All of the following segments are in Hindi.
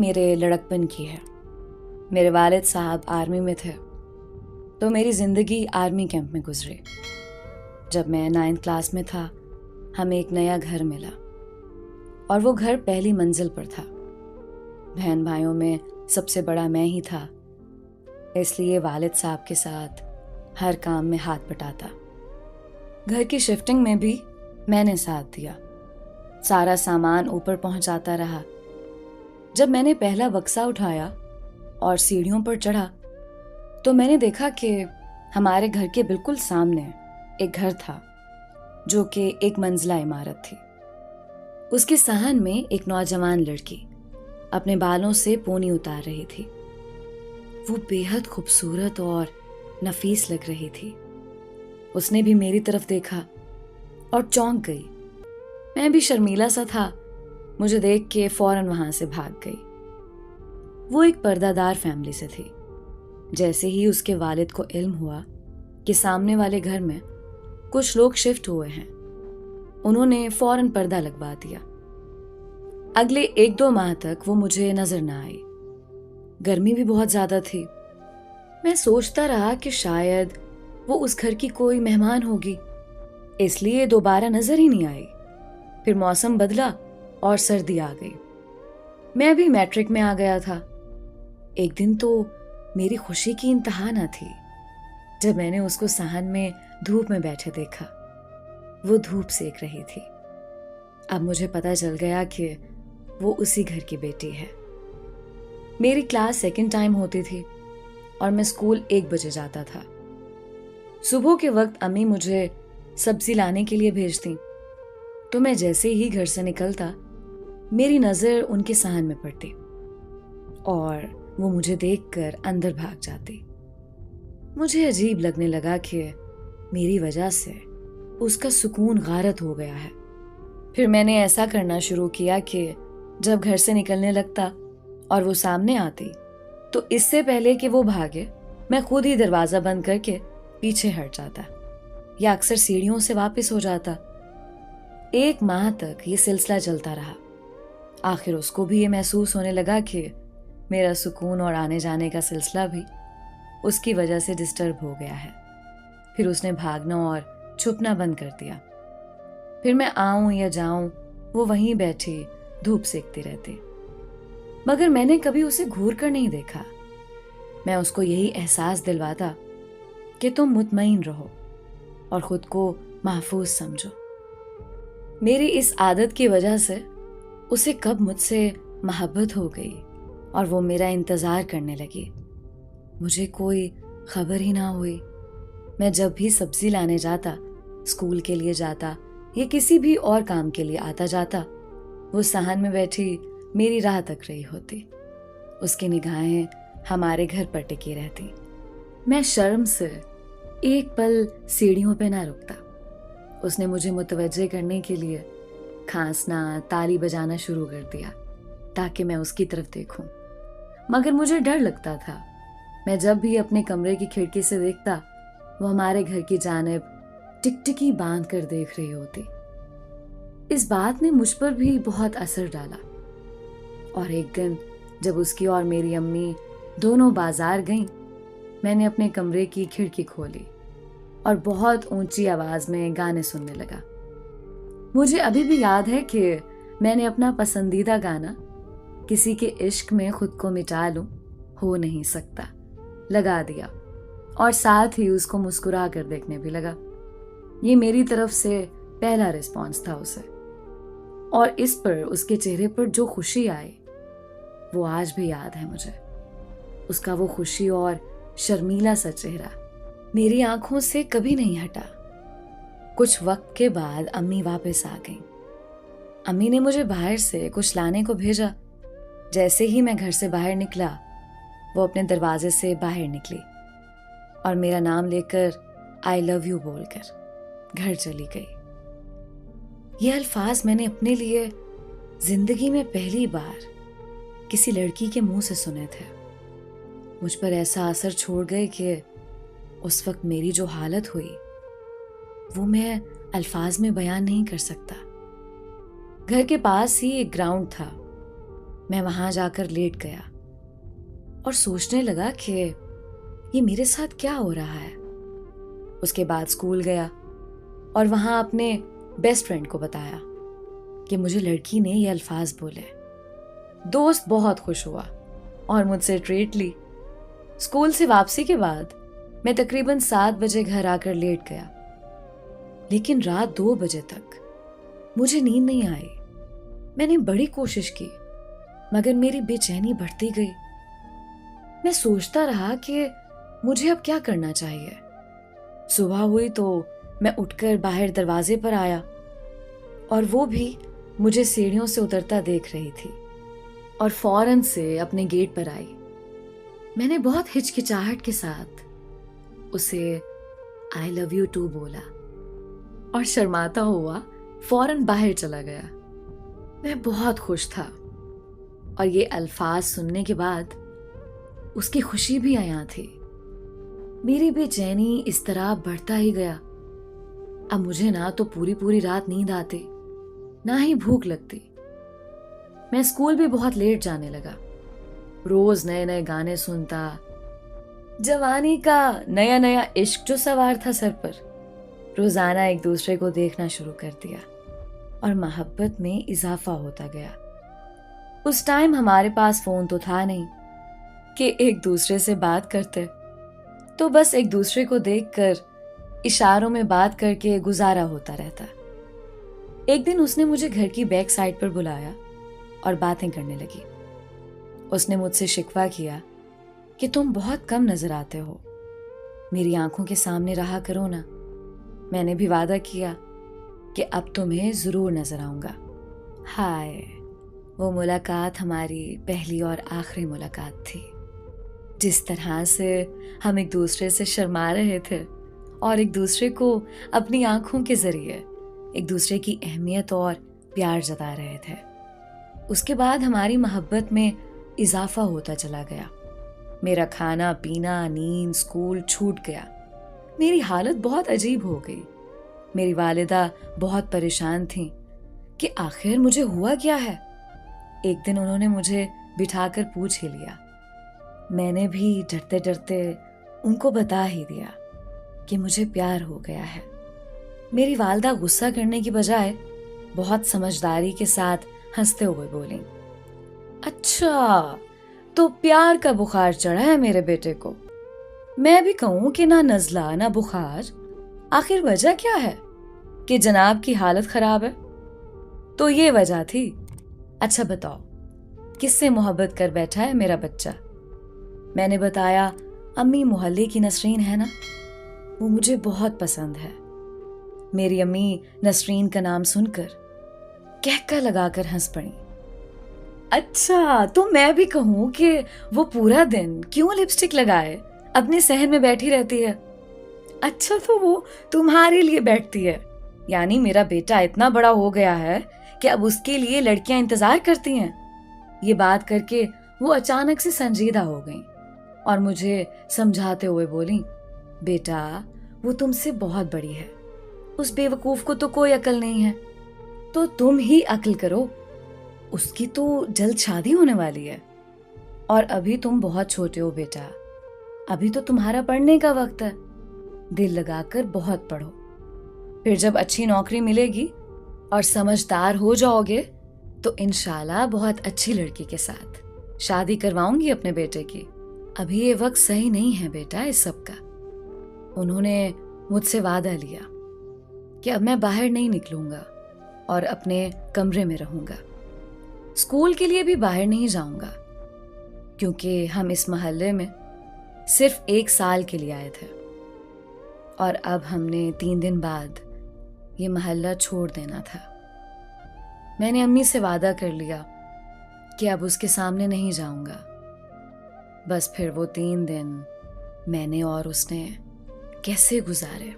मेरे लड़कपन की है। मेरे वालिद साहब आर्मी में थे, तो मेरी ज़िंदगी आर्मी कैंप में गुजरी। जब मैं 9th क्लास में था, हमें एक नया घर मिला और वो घर पहली मंजिल पर था। बहन भाइयों में सबसे बड़ा मैं ही था, इसलिए वालिद साहब के साथ हर काम में हाथ बटाता। घर की शिफ्टिंग में भी मैंने साथ दिया। सारा सामान ऊपर पहुंचाता रहा। जब मैंने पहला बक्सा उठाया और सीढ़ियों पर चढ़ा, तो मैंने देखा कि हमारे घर के बिल्कुल सामने एक घर था, जो कि एक मंजिला इमारत थी। उसके साहन में एक नौजवान लड़की अपने बालों से पोनी उतार रही थी। वो बेहद खूबसूरत और नफीस लग रही थी। उसने भी मेरी तरफ देखा और चौंक गई। मैं भी शर्मीला सा था, मुझे देख के फौरन वहां से भाग गई। वो एक पर्दादार फैमिली से थी। जैसे ही उसके वालिद को इल्म हुआ कि सामने वाले घर में कुछ लोग शिफ्ट हुए हैं, उन्होंने फौरन पर्दा लगवा दिया। अगले 1-2 माह तक वो मुझे नजर ना आई। गर्मी भी बहुत ज्यादा थी। मैं सोचता रहा कि शायद वो उस घर की कोई मेहमान होगी, इसलिए दोबारा नजर ही नहीं आई। फिर मौसम बदला और सर्दी आ गई। मैं भी मैट्रिक में आ गया था। एक दिन तो मेरी खुशी की इंतहा न थी जब मैंने उसको साहन में धूप में बैठे देखा। वो धूप सेक रही थी। अब मुझे पता चल गया कि वो उसी घर की बेटी है। मेरी क्लास सेकंड टाइम होती थी और मैं स्कूल 1 बजे जाता था। सुबह के वक्त अम्मी मुझे सब्जी लाने के लिए भेजती, तो मैं जैसे ही घर से निकलता, मेरी नजर उनके साहन में पड़ती और वो मुझे देखकर अंदर भाग जाती। मुझे अजीब लगने लगा कि मेरी वजह से उसका सुकून गारत हो गया है। फिर मैंने ऐसा करना शुरू किया कि जब घर से निकलने लगता और वो सामने आती, तो इससे पहले कि वो भागे, मैं खुद ही दरवाजा बंद करके पीछे हट जाता या अक्सर सीढ़ियों से वापस हो जाता। 1 माह तक ये सिलसिला चलता रहा। आखिर उसको भी ये महसूस होने लगा कि मेरा सुकून और आने जाने का सिलसिला भी उसकी वजह से डिस्टर्ब हो गया है। फिर उसने भागना और छुपना बंद कर दिया। फिर मैं आऊं या जाऊं, वो वहीं बैठी धूप सेकती रहती। मगर मैंने कभी उसे घूर कर नहीं देखा। मैं उसको यही एहसास दिलवाता कि तुम मुतमईन रहो और खुद को महफूज समझो। मेरी इस आदत की वजह से उसे कब मुझसे मोहब्बत हो गई और वो मेरा इंतजार करने लगी। मुझे कोई खबर ही ना हुई। मैं जब भी सब्जी लाने जाता, स्कूल के लिए जाता या किसी भी और काम के लिए आता जाता, वो साहन में बैठी मेरी राह तक रही होती। उसकी निगाहें हमारे घर पर टिकी रहती। मैं शर्म से एक पल सीढ़ियों पे ना रुकता। उसने मुझे मुतवज्जे करने के लिए खांसना, ताली बजाना शुरू कर दिया ताकि मैं उसकी तरफ देखूं। मगर मुझे डर लगता था। मैं जब भी अपने कमरे की खिड़की से देखता, वो हमारे घर की जानिब टिकटिकी बांध कर देख रही होती। इस बात ने मुझ पर भी बहुत असर डाला और एक दिन जब उसकी और मेरी अम्मी दोनों बाजार गईं, मैंने अपने कमरे की खिड़की खोली और बहुत ऊंची आवाज में गाने सुनने लगा। मुझे अभी भी याद है कि मैंने अपना पसंदीदा गाना किसी के इश्क में खुद को मिटा लूं, हो नहीं सकता लगा दिया और साथ ही उसको मुस्कुरा कर देखने भी लगा। ये मेरी तरफ से पहला रिस्पॉन्स था उसे, और इस पर उसके चेहरे पर जो खुशी आई वो आज भी याद है मुझे। उसका वो खुशी और शर्मीला सा चेहरा मेरी आंखों से कभी नहीं हटा। कुछ वक्त के बाद अम्मी वापस आ गईं। अम्मी ने मुझे बाहर से कुछ लाने को भेजा। जैसे ही मैं घर से बाहर निकला, वो अपने दरवाजे से बाहर निकली और मेरा नाम लेकर आई लव यू बोलकर घर चली गई। ये अल्फाज मैंने अपने लिए जिंदगी में पहली बार किसी लड़की के मुंह से सुने थे। मुझ पर ऐसा असर छोड़ गए कि उस वक्त मेरी जो हालत हुई वो मैं अल्फाज में बयान नहीं कर सकता। घर के पास ही एक ग्राउंड था। मैं वहां जाकर लेट गया और सोचने लगा कि ये मेरे साथ क्या हो रहा है। उसके बाद स्कूल गया और वहां अपने बेस्ट फ्रेंड को बताया कि मुझे लड़की ने ये अल्फाज बोले। दोस्त बहुत खुश हुआ और मुझसे ट्रीट ली। स्कूल से वापसी के बाद मैं तकरीबन 7 बजे घर आकर लेट गया, लेकिन रात 2 बजे तक मुझे नींद नहीं आई। मैंने बड़ी कोशिश की मगर मेरी बेचैनी बढ़ती गई। मैं सोचता रहा कि मुझे अब क्या करना चाहिए। सुबह हुई तो मैं उठकर बाहर दरवाजे पर आया और वो भी मुझे सीढ़ियों से उतरता देख रही थी और फौरन से अपने गेट पर आई। मैंने बहुत हिचकिचाहट के साथ उसे आई लव यू टू बोला और शर्माता हुआ फौरन बाहर चला गया। मैं बहुत खुश था और ये अल्फाज सुनने के बाद उसकी खुशी भी आया थी। मेरी बेचैनी इस तरह बढ़ता ही गया। अब मुझे ना तो पूरी पूरी रात नींद आती, ना ही भूख लगती। मैं स्कूल भी बहुत लेट जाने लगा। रोज नए नए गाने सुनता, जवानी का नया नया इश्क जो सवार था सर पर। रोजाना एक दूसरे को देखना शुरू कर दिया और मोहब्बत में इजाफा होता गया। उस टाइम हमारे पास फोन तो था नहीं कि एक दूसरे से बात करते, तो बस एक दूसरे को देखकर इशारों में बात करके गुजारा होता रहता। एक दिन उसने मुझे घर की बैक साइड पर बुलाया और बातें करने लगी। उसने मुझसे शिकवा किया कि तुम बहुत कम नजर आते हो, मेरी आंखों के सामने रहा करो ना। मैंने भी वादा किया कि अब तुम्हें जरूर नजर आऊंगा। हाय, वो मुलाकात हमारी पहली और आखिरी मुलाकात थी। जिस तरह से हम एक दूसरे से शर्मा रहे थे और एक दूसरे को अपनी आंखों के जरिए एक दूसरे की अहमियत और प्यार जता रहे थे, उसके बाद हमारी मोहब्बत में इजाफा होता चला गया। मेरा खाना पीना, नींद, स्कूल छूट गया। मेरी हालत बहुत अजीब हो गई। मेरी वालिदा बहुत परेशान थीं कि आखिर मुझे हुआ क्या है। एक दिन उन्होंने मुझे बिठाकर पूछ ही लिया। मैंने भी डरते डरते उनको बता ही दिया कि मुझे प्यार हो गया है। मेरी वालिदा गुस्सा करने की बजाय बहुत समझदारी के साथ हंसते हुए बोली, अच्छा तो प्यार का बुखार चढ़ा है मेरे बेटे को। मैं भी कहूं कि ना नजला ना बुखार, आखिर वजह क्या है कि जनाब की हालत खराब है? तो ये वजह थी। अच्छा बताओ, किससे मोहब्बत कर बैठा है मेरा बच्चा? मैंने बताया, अम्मी मोहल्ले की नसरीन है ना, वो मुझे बहुत पसंद है। मेरी अम्मी नसरीन का नाम सुनकर कहका लगाकर हंस पड़ी। अच्छा तो मैं भी कहूं कि वो पूरा दिन क्यों लिपस्टिक लगाए अपने सहन में बैठी रहती है? अच्छा तो वो तुम्हारे लिए बैठती है, यानी मेरा बेटा इतना बड़ा हो गया है कि अब उसके लिए लड़कियां इंतजार करती हैं। ये बात करके वो अचानक से संजीदा हो गई और मुझे समझाते हुए बोली, बेटा वो तुमसे बहुत बड़ी है, उस बेवकूफ को तो कोई अकल नहीं है, तो तुम ही अक्ल करो। उसकी तो जल्द शादी होने वाली है और अभी तुम बहुत छोटे हो बेटा, अभी तो तुम्हारा पढ़ने का वक्त है। दिल लगाकर बहुत पढ़ो, फिर जब अच्छी नौकरी मिलेगी और समझदार हो जाओगे तो इंशाल्लाह बहुत अच्छी लड़की के साथ शादी करवाऊंगी अपने बेटे की। अभी ये वक्त सही नहीं है बेटा इस सब का। उन्होंने मुझसे वादा लिया कि अब मैं बाहर नहीं निकलूंगा और अपने कमरे में रहूंगा। स्कूल के लिए भी बाहर नहीं जाऊंगा क्योंकि हम इस मोहल्ले में सिर्फ 1 साल के लिए आए थे और अब हमने 3 दिन बाद ये मोहल्ला छोड़ देना था। मैंने अम्मी से वादा कर लिया कि अब उसके सामने नहीं जाऊंगा। बस फिर वो 3 दिन मैंने और उसने कैसे गुजारे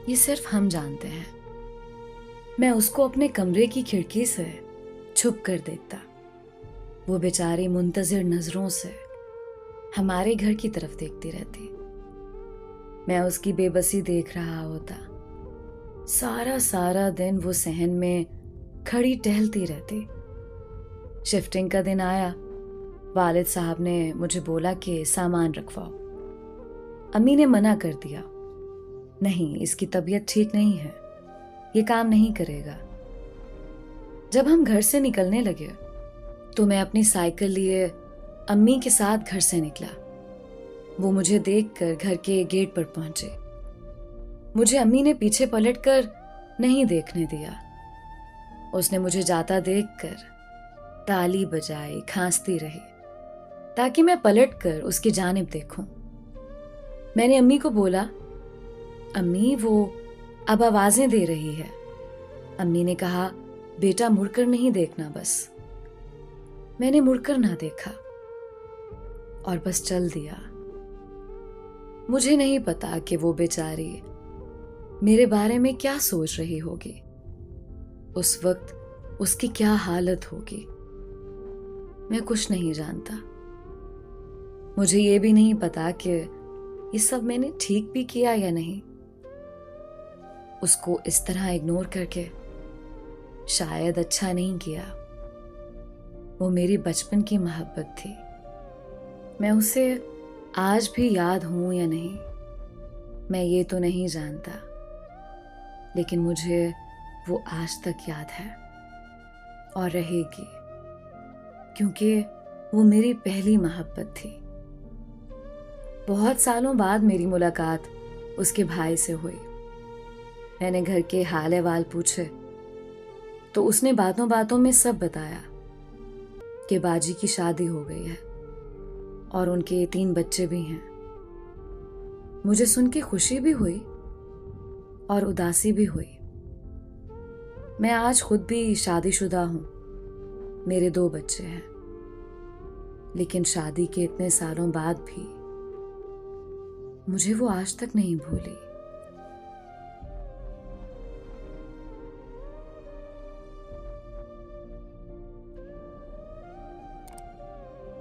ये सिर्फ हम जानते हैं। मैं उसको अपने कमरे की खिड़की से छुप कर देखता। वो बेचारी मुंतजिर नजरों से हमारे घर की तरफ देखती रहती। मैं उसकी बेबसी देख रहा होता। सारा सारा दिन वो सहन में खड़ी टहलती रहती। शिफ्टिंग का दिन आया। वालिद साहब ने मुझे बोला कि सामान रखवाओ। अम्मी ने मना कर दिया, नहीं, इसकी तबीयत ठीक नहीं है, ये काम नहीं करेगा। जब हम घर से निकलने लगे तो मैं अपनी साइकिल लिए अम्मी के साथ घर से निकला। वो मुझे देखकर घर के गेट पर पहुंचे। मुझे अम्मी ने पीछे पलटकर नहीं देखने दिया। उसने मुझे जाता देखकर ताली बजाई, खांसती रही ताकि मैं पलटकर उसकी जानिब देखूं। मैंने अम्मी को बोला, अम्मी वो अब आवाजें दे रही है। अम्मी ने कहा, बेटा मुड़कर नहीं देखना बस। मैंने मुड़कर ना देखा और बस चल दिया। मुझे नहीं पता कि वो बेचारी मेरे बारे में क्या सोच रही होगी, उस वक्त उसकी क्या हालत होगी। मैं कुछ नहीं जानता। मुझे ये भी नहीं पता कि ये सब मैंने ठीक भी किया या नहीं। उसको इस तरह इग्नोर करके शायद अच्छा नहीं किया। वो मेरी बचपन की मोहब्बत थी। मैं उसे आज भी याद हूं या नहीं, मैं ये तो नहीं जानता, लेकिन मुझे वो आज तक याद है और रहेगी, क्योंकि वो मेरी पहली मोहब्बत थी। बहुत सालों बाद मेरी मुलाकात उसके भाई से हुई। मैंने घर के हाल अहवाल पूछे तो उसने बातों बातों में सब बताया कि बाजी की शादी हो गई है और उनके 3 बच्चे भी हैं। मुझे सुन के खुशी भी हुई और उदासी भी हुई। मैं आज खुद भी शादीशुदा हूं, मेरे 2 बच्चे हैं, लेकिन शादी के इतने सालों बाद भी मुझे वो आज तक नहीं भूली।